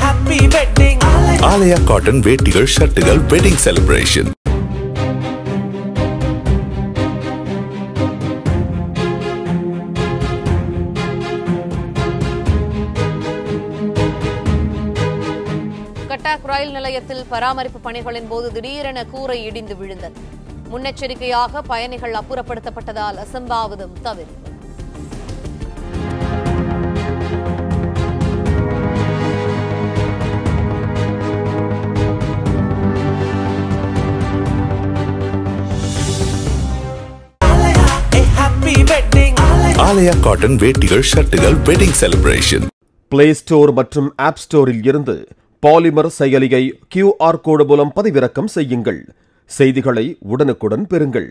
happy wedding. Alaya cotton வேட்டிகள் ஷர்ட்டுகள் wedding celebration. Cuttack ரயில் நிலையத்தில் பராமரிப்பு பணிகளின் போது திடீரென கூரை இடிந்து விழுந்தது. முன்னெச்சரிக்கையாக பயணிகள் அப்புறப்படுத்தப்பட்டதால் அசம்பாவிதம் தவிர்ப்பு. Alaya cotton வேட்டிகள் ஷர்ட்டுகள் wedding celebration. Play store மற்றும் ஆப் ஸ்டோரில் இருந்து பாலிமர் செயலியை QR கோடு மூலம் பதிவிறக்கம் செய்யுங்கள். செய்திகளை உடனுக்குடன் பெறுங்கள்.